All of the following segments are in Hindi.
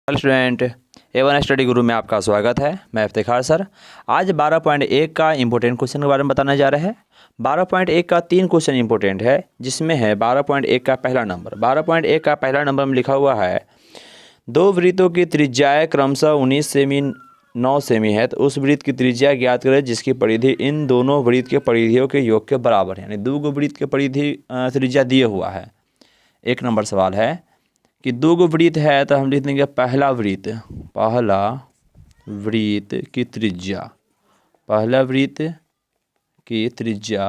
हेलो स्टूडेंट, A1 स्टडी गुरु में आपका स्वागत है। मैं इफ्तिखार सर। आज 12.1 का इंपॉर्टेंट क्वेश्चन के बारे में बताने जा रहे हैं। 12.1 का 3 क्वेश्चन इंपॉर्टेंट है, जिसमें है 12.1 का पहला नंबर। 12.1 का पहला नंबर में लिखा हुआ है, दो वृत्तों की त्रिज्याएं क्रमशः 19 सेमी 9 सेमी है, तो उस वृत्त की त्रिज्या ज्ञात करें जिसकी परिधि इन दोनों वृत्त के परिधियों के योग के बराबर है। यानी दो गो वृत्त के परिधि त्रिज्या दिए हुआ है। एक नंबर सवाल है कि दो गो वृत्त है, तो हम लिख देंगे पहला वृत्त की त्रिज्या, पहला वृत्त की त्रिज्या,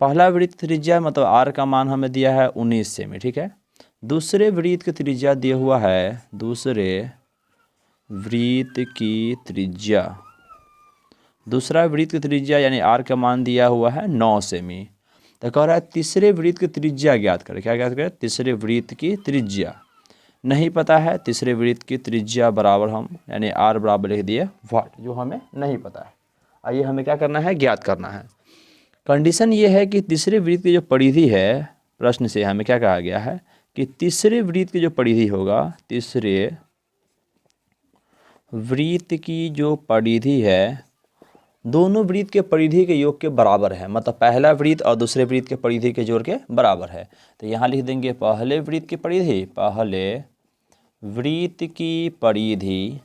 पहला वृत्त त्रिज्या मतलब आर का मान हमें दिया है 19 सेमी, ठीक है। दूसरे वृत्त की त्रिज्या दिया हुआ है, दूसरे वृत्त की त्रिज्या, दूसरा वृत्त की त्रिज्या यानी आर का मान दिया हुआ है 9 सेमी। तो कह रहा है तीसरे वृत्त की त्रिज्या ज्ञात करें। क्या ज्ञात करें? तीसरे वृत्त की त्रिज्या नहीं पता है। तीसरे वृत्त की त्रिज्या बराबर हम यानी आर बराबर लिख दिए वाट, जो हमें नहीं पता है। आइए हमें क्या करना है, ज्ञात करना है। कंडीशन ये है कि तीसरे वृत्त की जो परिधि है, प्रश्न से हमें क्या कहा गया है कि तीसरे वृत्त की जो परिधि होगा, तीसरे वृत्त की जो परिधि है दोनों वृत्त के परिधि के योग के बराबर है। मतलब पहला वृत्त और दूसरे वृत्त के परिधि के जोड़ के बराबर है। तो यहाँ लिख देंगे पहले वृत्त की परिधि, पहले वृत्त की परिधि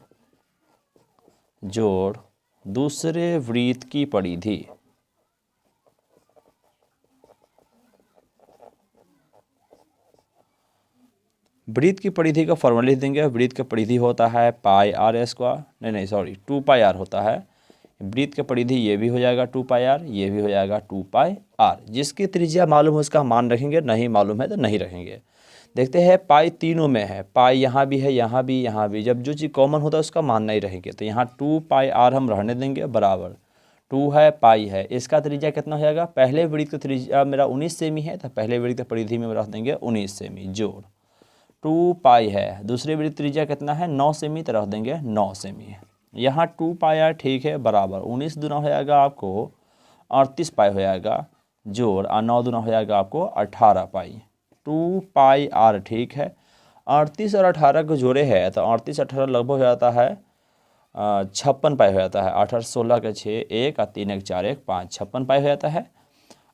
जोड़ दूसरे वृत्त की परिधि। वृत्त की परिधि का फॉर्मूला लिख देंगे। वृत्त की परिधि होता है पाई आर स्क्वायर, 2 पाई आर होता है। वृत्त की परिधि ये भी हो जाएगा 2 पाई आर, ये भी हो जाएगा 2 पाई आर। जिसकी त्रिज्या मालूम है उसका मान रखेंगे, नहीं मालूम है तो नहीं रखेंगे। देखते हैं पाई तीनों में है, पाई यहाँ भी है, यहाँ भी, यहाँ भी। जब जो चीज़ कॉमन होता है उसका मान नहीं रहेंगे। तो यहाँ 2 पाई आर हम रहने देंगे बराबर 2 है पाई है। इसका त्रिज्या कितना हो जाएगा? पहले वृत्त की त्रिज्या मेरा 19 सेमी है, तो पहले वृत्त की परिधि में रख देंगे 19 सेमी जोड़ 2 पाई है। दूसरे वृत्त त्रिज्या कितना है? 9 सेमी, तो रख देंगे 9 सेमी। यहाँ 2 पाई आर ठीक है बराबर 19 दूना हो जाएगा आपको 38 पाई हो जाएगा जोड़, और 9 दूना हो जाएगा आपको 18 पाई। 2 पाई आर ठीक है। 38 और 18 को जोड़े है तो 38 18 लगभग हो जाता है 56 पाई हो जाता है। 8 16 के 6 1 और 3 1 4 1 5 56 पाई हो जाता है।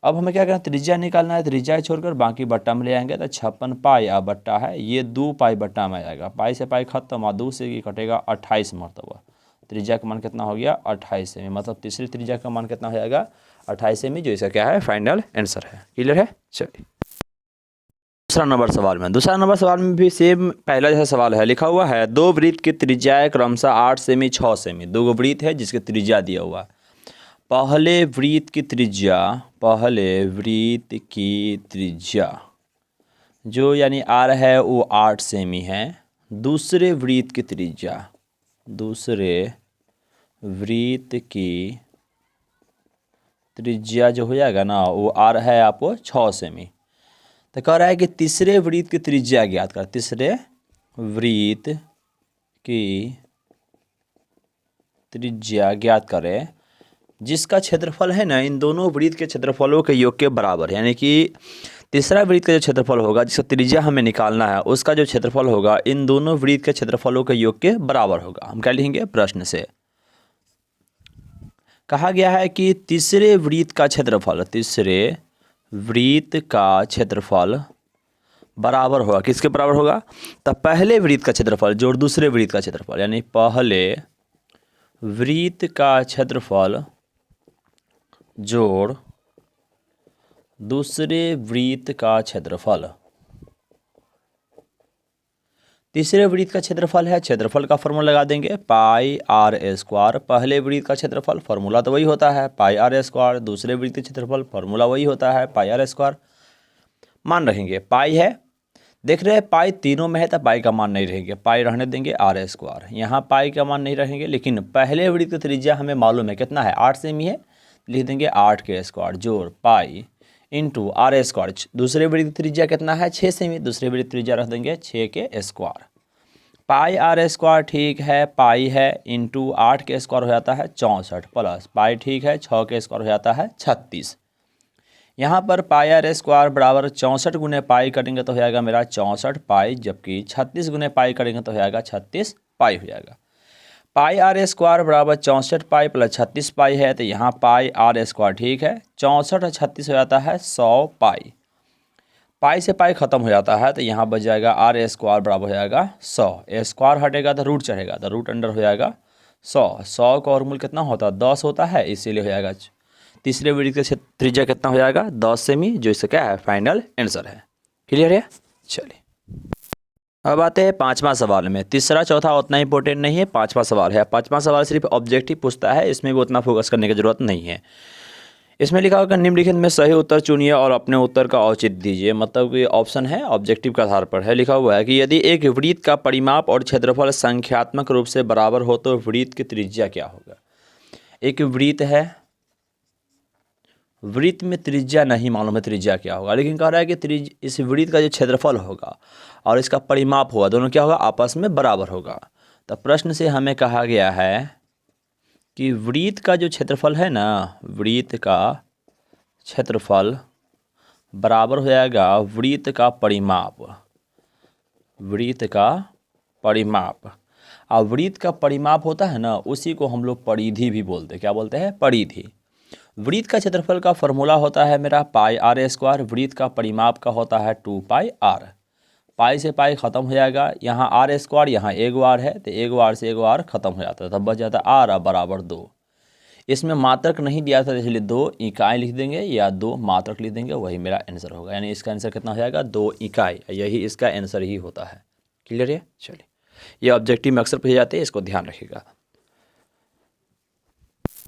अब हमें क्या करना है, त्रिज्या निकालना है। त्रिज्या छोड़कर बाकी बट्टा में ले आएंगे तो 56 पाई आ बट्टा है, ये 2 पाई बट्टा में आ जाएगा। पाई से पाई खत्म और 2 से ये कटेगा 28 मरतबा। त्रिज्या का मान कितना हो गया? 28 सेमी। मतलब तीसरी त्रिज्या का मान कितना हो जाएगा? 28 सेमी, जो इसका क्या है फाइनल आंसर है। क्लियर है? चलिए दूसरा नंबर सवाल में भी सेम पहला जैसा सवाल है। लिखा हुआ है दो वृत्त की त्रिज्याएं क्रमशः 8 सेमी 6 सेमी। दो वृत्त है जिसकी त्रिज्या दिया हुआ है। पहले वृत्त की त्रिज्या जो यानी आर है वो 8 सेमी है। दूसरे वृत्त की त्रिज्या, दूसरे वृत्त की त्रिज्या जो हो जाएगा ना वो आर है आपको 6 सेमी। तो कह रहा है कि तीसरे वृत्त की त्रिज्या ज्ञात कर। तीसरे वृत्त की त्रिज्या ज्ञात करें जिसका क्षेत्रफल है ना इन दोनों वृत्त के क्षेत्रफलों के योग के बराबर है। यानी कि तीसरा वृत्त का जो क्षेत्रफल होगा, जिसका त्रिज्या हमें निकालना है, उसका जो क्षेत्रफल होगा इन दोनों वृत्त के क्षेत्रफलों के योग के बराबर होगा। हम क्या लिखेंगे? प्रश्न से कहा गया है कि तीसरे वृत्त का क्षेत्रफल, तीसरे वृत्त का क्षेत्रफल बराबर होगा। किसके बराबर होगा? तो पहले वृत्त का क्षेत्रफल जोड़ दूसरे वृत्त का क्षेत्रफल, यानी पहले वृत्त का क्षेत्रफल जोड़ दूसरे वृत्त का क्षेत्रफल। तीसरे वृत्त का क्षेत्रफल है, क्षेत्रफल का फॉर्मूला लगा देंगे पाई आर स्क्वायर। पहले वृत्त का क्षेत्रफल फॉर्मूला तो वही होता है पाई आर स्क्वायर। दूसरे वृत्त का क्षेत्रफल फॉर्मूला वही होता है पाई आर स्क्वायर। मान रखेंगे पाई है, देख रहे हैं पाई तीनों में है तो पाई का मान नहीं रहेंगे, पाई रहने देंगे आर स्क्वायर। यहाँ पाई का मान नहीं रहेंगे, लेकिन पहले वृत्त की त्रिज्या हमें मालूम है कितना है, 8 सेमी है। लिख देंगे 8 के स्क्वायर जोड़ पाई इंटू आर स्क्वायर। दूसरे वृत्त की त्रिज्या कितना है? 6 सेमी। दूसरे वृत्त की त्रिज्या रख देंगे 6 के स्क्वायर। पाई आर स्क्वायर ठीक है, पाई है इंटू 8 के स्क्वायर हो जाता है 64 प्लस पाई ठीक है 6 के स्क्वायर हो जाता है 36। यहाँ पर पाई आर स्क्वायर बराबर 64 गुने पाई करेंगे तो हो जाएगा मेरा 64 पाई, जबकि 36 गुने पाई करेंगे तो हो जाएगा 36 पाई हो जाएगा। पाई आर स्क्वायर बराबर 64 पाई प्लस 36 पाई है, तो यहाँ पाई आर स्क्वायर ठीक है, 64 और 36 हो जाता है 100 पाई। पाई से पाई खत्म हो जाता है, तो यहाँ बच जाएगा आर स्क्वायर बराबर हो जाएगा 100। स्क्वायर हटेगा तो रूट चढ़ेगा, तो रूट अंडर हो जाएगा 100। 100 का वर्गमूल कितना होता है 10 होता है, इसीलिए हो जाएगा तीसरे वृत्त का त्रिज्या कितना हो जाएगा 10 सेमी, जो इसका क्या है फाइनल आंसर है। क्लियर है। चलिए अब आते हैं पांचवा सवाल में। तीसरा चौथा उतना इंपॉर्टेंट नहीं है, पांचवा सवाल है। पांचवा सवाल सिर्फ ऑब्जेक्टिव पूछता है, इसमें भी उतना फोकस करने की जरूरत नहीं है। इसमें लिखा होगा निम्नलिखित में सही उत्तर चुनिए और अपने उत्तर का औचित्य दीजिए। मतलब कि ऑप्शन है ऑब्जेक्टिव के आधार पर है। लिखा हुआ है कि यदि एक वृत्त का परिमाप और क्षेत्रफल संख्यात्मक रूप से बराबर हो तो वृत्त की त्रिज्या क्या होगा। एक वृत्त है, वृत्त में त्रिज्या नहीं मालूम है त्रिज्या क्या होगा, लेकिन कह रहा है कि इस वृत्त का जो क्षेत्रफल होगा और इसका परिमाप होगा, दोनों क्या होगा आपस में बराबर होगा। तो प्रश्न से हमें कहा गया है कि वृत्त का जो क्षेत्रफल है ना, वृत्त का क्षेत्रफल बराबर हो जाएगा वृत्त का परिमाप। वृत्त का परिमाप, और वृत्त का परिमाप होता है ना, उसी को हम लोग परिधि भी बोलते हैं। क्या बोलते हैं परिधि। वृत्त का क्षेत्रफल का फॉर्मूला होता है मेरा पाई आर स्क्वायर, वृत्त का परिमाप का होता है 2 पाई आर। पाई से पाई खत्म हो जाएगा, यहाँ आर स्क्वायर, यहाँ एक आर है, तो एक आर से एक आर खत्म हो जाता है, तब बच जाता है आर बराबर 2। इसमें मात्रक नहीं दिया था, इसलिए 2 इकाई लिख देंगे या 2 मात्रक लिख देंगे, वही मेरा आंसर होगा। यानी इसका आंसर कितना हो जाएगा 2 इकाई, यही इसका आंसर ही होता है। क्लियर है। चलिए ये ऑब्जेक्टिव में अक्सर पूछे जाते हैं, इसको ध्यान रखिएगा।